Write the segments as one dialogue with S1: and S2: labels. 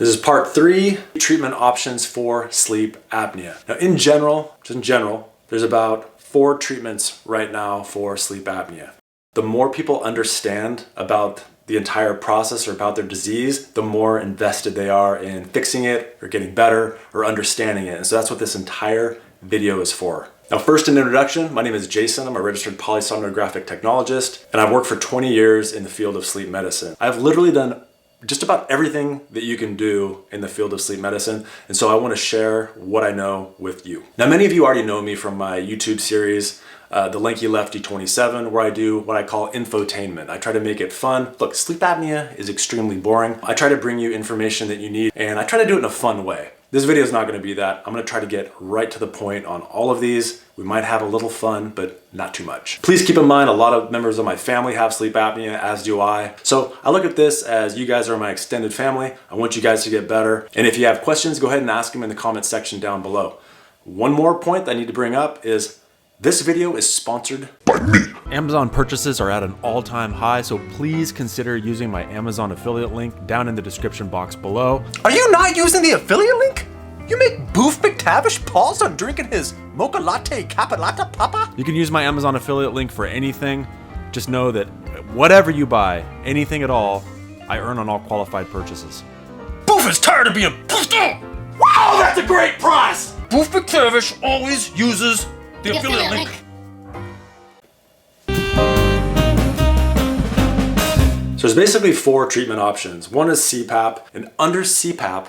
S1: This is part 3, treatment options for sleep apnea. Now in general, there's about 4 treatments right now for sleep apnea. The more people understand about the entire process or about their disease, the more invested they are in fixing it or getting better or understanding it. And so that's what this entire video is for. Now first, an introduction. My name is Jason. I'm a registered polysomnographic technologist, and I've worked for 20 years in the field of sleep medicine. I've literally done just about everything that you can do in the field of sleep medicine, and so I want to share what I know with you. Now many of you already know me from my YouTube series, The Lanky Lefty 27, where I do what I call infotainment. I try to make it fun. Look, sleep apnea is extremely boring. I try to bring you information that you need, and I try to do it in a fun way. This video is not going to be that. I'm going to try to get right to the point on all of these. We might have a little fun, but not too much. Please keep in mind, a lot of members of my family have sleep apnea, as do I. So I look at this as you guys are my extended family. I want you guys to get better. And if you have questions, go ahead and ask them in the comment section down below. One more point that I need to bring up is this video is sponsored by me. Amazon purchases are at an all-time high, so please consider using my Amazon affiliate link down in the description box below.
S2: Are you not using the affiliate link? You make Boof McTavish pause on drinking his mocha latte capilata papa?
S1: You can use my Amazon affiliate link for anything. Just know that whatever you buy, anything at all, I earn on all qualified purchases.
S2: Boof is tired of being poofed out!
S1: Wow, that's a great price!
S2: Boof McTavish always uses the affiliate link.
S1: So there's basically 4 treatment options. One is CPAP, and under CPAP,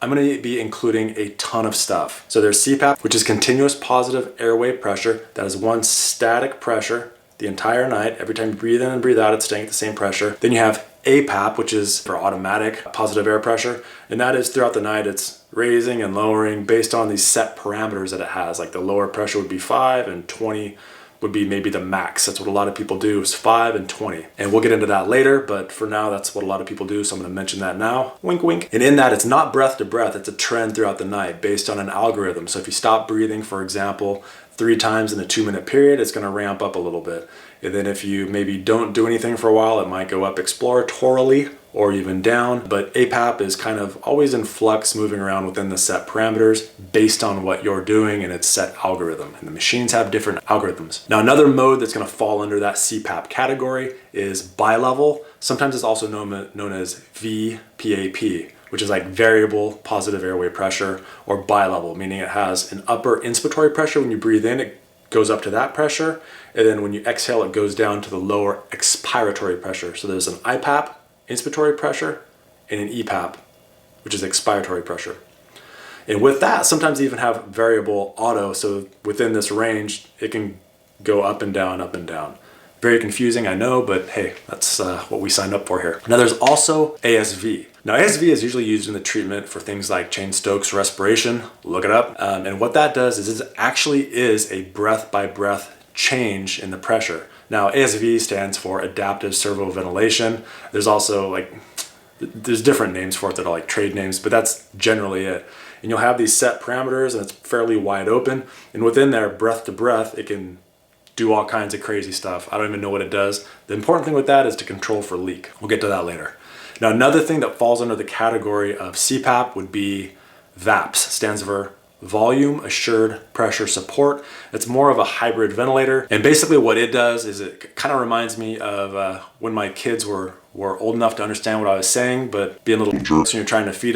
S1: I'm going to be including a ton of stuff. So there's CPAP, which is continuous positive airway pressure. That is one static pressure the entire night. Every time you breathe in and breathe out, it's staying at the same pressure. Then you have APAP, which is for automatic positive air pressure. And that is throughout the night, it's raising and lowering based on these set parameters that it has. Like the lower pressure would be 5 and 20 would be maybe the max. That's what a lot of people do, is 5 and 20. And we'll get into that later, but for now, that's what a lot of people do, so I'm gonna mention that now. Wink, wink. And in that, it's not breath to breath, it's a trend throughout the night based on an algorithm. So if you stop breathing, for example, 3 times in a 2-minute period, it's gonna ramp up a little bit. And then if you maybe don't do anything for a while, it might go up exploratorily or even down. But APAP is kind of always in flux, moving around within the set parameters based on what you're doing and its set algorithm. And the machines have different algorithms. Now, another mode that's gonna fall under that CPAP category is bilevel. Sometimes it's also known as VPAP, which is like variable positive airway pressure, or bilevel, meaning it has an upper inspiratory pressure. When you breathe in, it goes up to that pressure, and then when you exhale, it goes down to the lower expiratory pressure. So there's an IPAP, inspiratory pressure, and an EPAP, which is expiratory pressure. And with that, sometimes they even have variable auto, so within this range, it can go up and down, up and down. Very confusing, I know, but hey, that's what we signed up for here. Now there's also ASV. Now ASV is usually used in the treatment for things like Cheyne-Stokes respiration, look it up. And what that does is it actually is a breath by breath change in the pressure. Now ASV stands for adaptive servoventilation. There's also there's different names for it that are like trade names, but that's generally it. And you'll have these set parameters and it's fairly wide open. And within there, breath to breath, it can do all kinds of crazy stuff. I don't even know what it does. The important thing with that is to control for leak. We'll get to that later. Now, another thing that falls under the category of CPAP would be VAPS, stands for Volume Assured Pressure Support. It's more of a hybrid ventilator. And basically what it does is it kind of reminds me of when my kids were old enough to understand what I was saying, but being a little jerks when you're trying to feed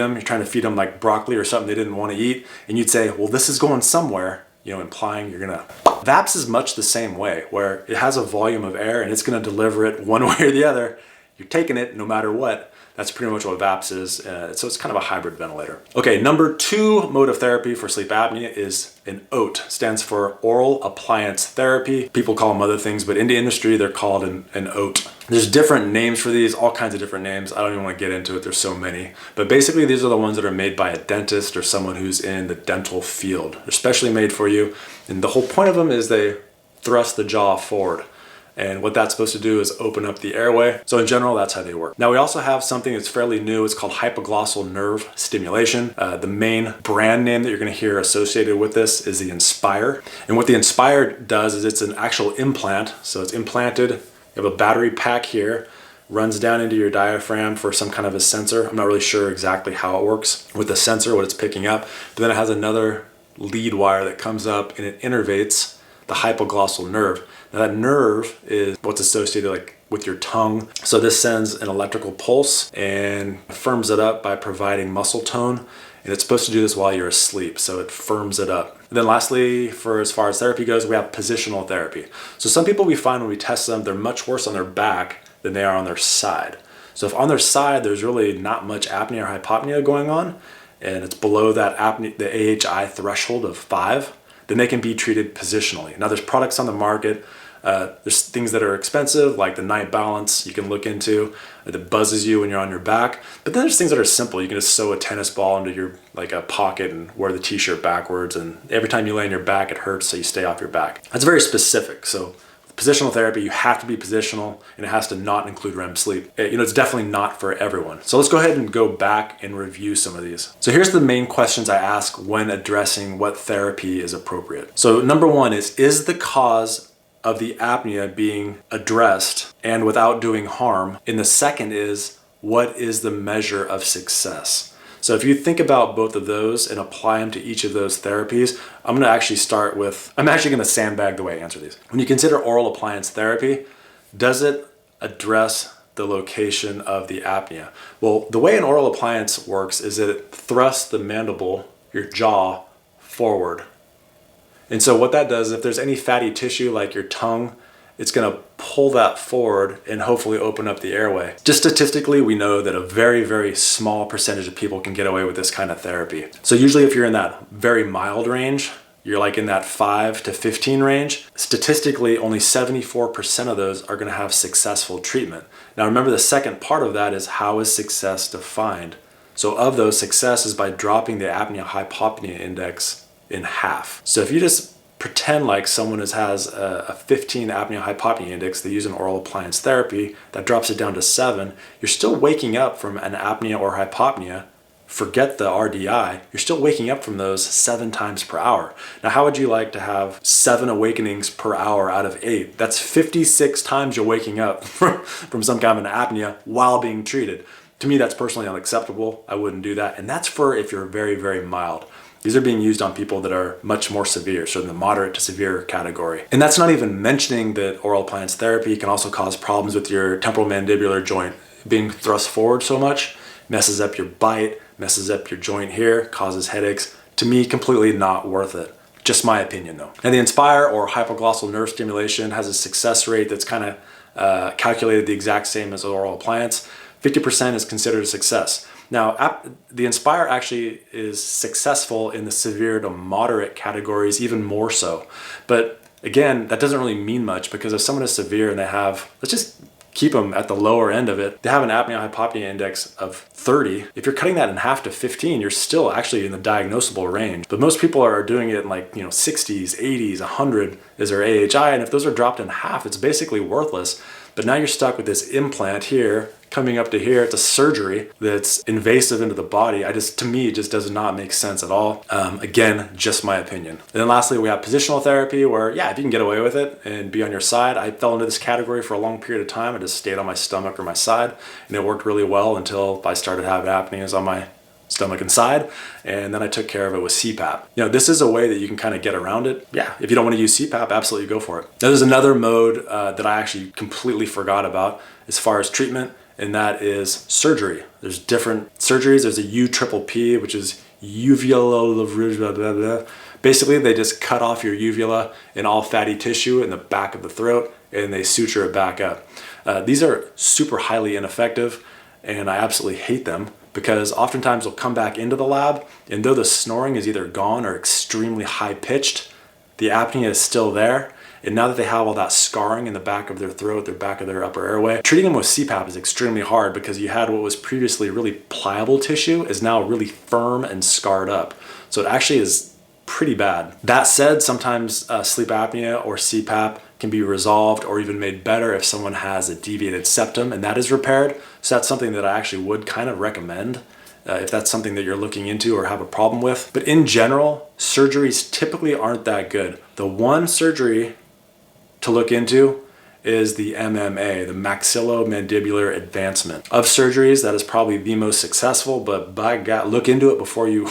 S1: them like broccoli or something they didn't want to eat. And you'd say, well, this is going somewhere, you know, implying you're gonna. VAPS is much the same way, where it has a volume of air and it's gonna deliver it one way or the other. You're taking it no matter what. That's pretty much what VAPS is. So it's kind of a hybrid ventilator. Okay, number 2 mode of therapy for sleep apnea is an OAT, stands for oral appliance therapy. People call them other things, but in the industry, they're called an OAT. There's different names for these, all kinds of different names. I don't even want to get into it, there's so many. But basically, these are the ones that are made by a dentist or someone who's in the dental field. They're specially made for you. And the whole point of them is they thrust the jaw forward. And what that's supposed to do is open up the airway. So in general, that's how they work. Now we also have something that's fairly new. It's called hypoglossal nerve stimulation. The main brand name that you're gonna hear associated with this is the Inspire. And what the Inspire does is it's an actual implant. So it's implanted, you have a battery pack here. runs down into your diaphragm for some kind of a sensor. I'm not really sure exactly how it works with the sensor, what it's picking up, but then it has another lead wire that comes up and it innervates the hypoglossal nerve. Now that nerve is what's associated like with your tongue. So this sends an electrical pulse and firms it up by providing muscle tone. And it's supposed to do this while you're asleep, so it firms it up. And then lastly, for as far as therapy goes, we have positional therapy. So some people we find when we test them, they're much worse on their back than they are on their side. So if on their side, there's really not much apnea or hypopnea going on, and it's below that apnea, the AHI threshold of 5, then they can be treated positionally. Now there's products on the market. There's things that are expensive, like the night balance you can look into that buzzes you when you're on your back. But then there's things that are simple. You can just sew a tennis ball into your like a pocket and wear the t-shirt backwards, and every time you lay on your back it hurts, so you stay off your back. That's very specific. So positional therapy, you have to be positional, and it has to not include REM sleep. It's definitely not for everyone. So let's go ahead and go back and review some of these. So here's the main questions I ask when addressing what therapy is appropriate. So number one is the cause of the apnea being addressed and without doing harm? And the second is, what is the measure of success? So if you think about both of those and apply them to each of those therapies, I'm going to sandbag the way I answer these. When you consider oral appliance therapy, does it address the location of the apnea? Well, the way an oral appliance works is that it thrusts the mandible, your jaw, forward. And so what that does, if there's any fatty tissue like your tongue, it's going to pull that forward and hopefully open up the airway. Just statistically, we know that a very, very small percentage of people can get away with this kind of therapy. So usually if you're in that very mild range, you're like in that 5 to 15 range, statistically only 74% of those are going to have successful treatment. Now remember, the second part of that is, how is success defined? So of those, success is by dropping the apnea-hypopnea index in half. So if you just pretend like someone has a 15 apnea-hypopnea index, they use an oral appliance therapy, that drops it down to 7, you're still waking up from an apnea or hypopnea. Forget the RDI, you're still waking up from those 7 times per hour. Now, how would you like to have 7 awakenings per hour out of 8? That's 56 times you're waking up from some kind of an apnea while being treated. To me, that's personally unacceptable. I wouldn't do that. And that's for if you're very, very mild. These are being used on people that are much more severe, so in the moderate to severe category. And that's not even mentioning that oral appliance therapy can also cause problems with your temporomandibular joint. Being thrust forward so much messes up your bite, messes up your joint here, causes headaches. To me, completely not worth it. Just my opinion though. And the Inspire or hypoglossal nerve stimulation has a success rate that's kind of calculated the exact same as oral appliance. 50% is considered a success. Now, the Inspire actually is successful in the severe to moderate categories, even more so. But again, that doesn't really mean much, because if someone is severe and they have, let's just keep them at the lower end of it, they have an apnea-hypopnea index of 30. If you're cutting that in half to 15, you're still actually in the diagnosable range. But most people are doing it in 60s, 80s, 100 is their AHI, and if those are dropped in half, it's basically worthless. But now you're stuck with this implant here, coming up to here. It's a surgery that's invasive into the body. To me, it just does not make sense at all. Again, just my opinion. And then lastly, we have positional therapy, where, yeah, if you can get away with it and be on your side. I fell into this category for a long period of time. I just stayed on my stomach or my side, and it worked really well until I started having apneas on my stomach and side, and then I took care of it with CPAP. This is a way that you can kind of get around it. Yeah, if you don't want to use CPAP, absolutely go for it. Now, there's another mode that I actually completely forgot about as far as treatment, and that is surgery. There's different surgeries. There's a UPPP, which is uvula. Basically, they just cut off your uvula and all fatty tissue in the back of the throat, and they suture it back up. These are super highly ineffective, and I absolutely hate them, because oftentimes they'll come back into the lab, and though the snoring is either gone or extremely high pitched, the apnea is still there. And now that they have all that scarring in the back of their throat, the back of their upper airway, treating them with CPAP is extremely hard, because you had what was previously really pliable tissue is now really firm and scarred up. So it actually is pretty bad. That said, sometimes sleep apnea or CPAP can be resolved or even made better if someone has a deviated septum and that is repaired. So that's something that I actually would kind of recommend if that's something that you're looking into or have a problem with. But in general, surgeries typically aren't that good. The one surgery to look into, is the MMA, the maxillomandibular advancement. Of surgeries, that is probably the most successful, but by God, look into it before you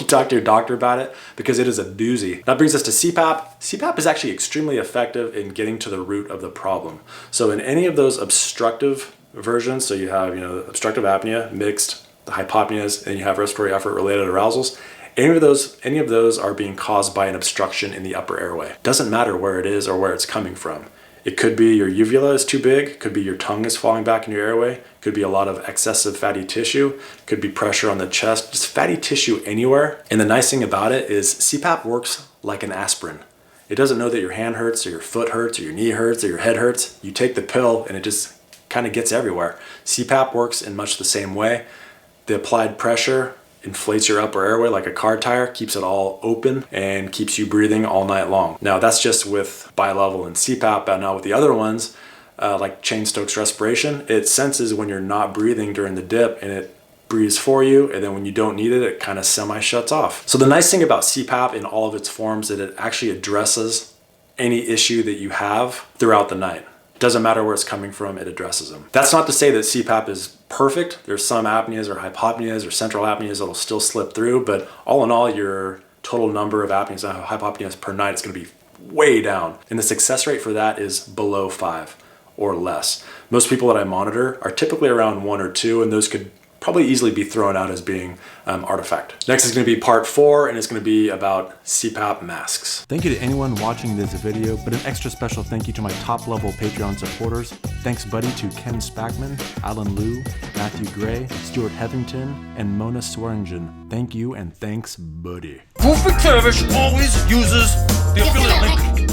S1: talk to your doctor about it, because it is a doozy. That brings us to CPAP. CPAP is actually extremely effective in getting to the root of the problem. So in any of those obstructive versions, so you have, obstructive apnea, mixed, the hypopneas, and you have respiratory effort related arousals, any of those are being caused by an obstruction in the upper airway. Doesn't matter where it is or where it's coming from. It could be your uvula is too big, could be your tongue is falling back in your airway, could be a lot of excessive fatty tissue, could be pressure on the chest, just fatty tissue anywhere. And the nice thing about it is CPAP works like an aspirin. It doesn't know that your hand hurts or your foot hurts or your knee hurts or your head hurts. You take the pill and it just kind of gets everywhere. CPAP works in much the same way. The applied pressure inflates your upper airway like a car tire, keeps it all open, and keeps you breathing all night long. Now that's just with bilevel and CPAP, but now with the other ones, like Cheyne-Stokes respiration, it senses when you're not breathing during the dip and it breathes for you, and then when you don't need it, it kind of semi-shuts off. So the nice thing about CPAP in all of its forms is that it actually addresses any issue that you have throughout the night. Doesn't matter where it's coming from, it addresses them. That's not to say that CPAP is perfect. There's some apneas or hypopneas or central apneas that'll still slip through, but all in all, your total number of apneas and hypopneas per night is going to be way down. And the success rate for that is below 5 or less. Most people that I monitor are typically around 1 or 2, and those could probably easily be thrown out as being artifact. Next is going to be part 4, and it's going to be about CPAP masks. Thank you to anyone watching this video, but an extra special thank you to my top level Patreon supporters. Thanks buddy to Ken Spackman, Alan Liu, Matthew Gray, Stuart Hetherington, and Mona Swearingen. Thank you and thanks buddy.
S2: Buff McTavish always uses the affiliate link.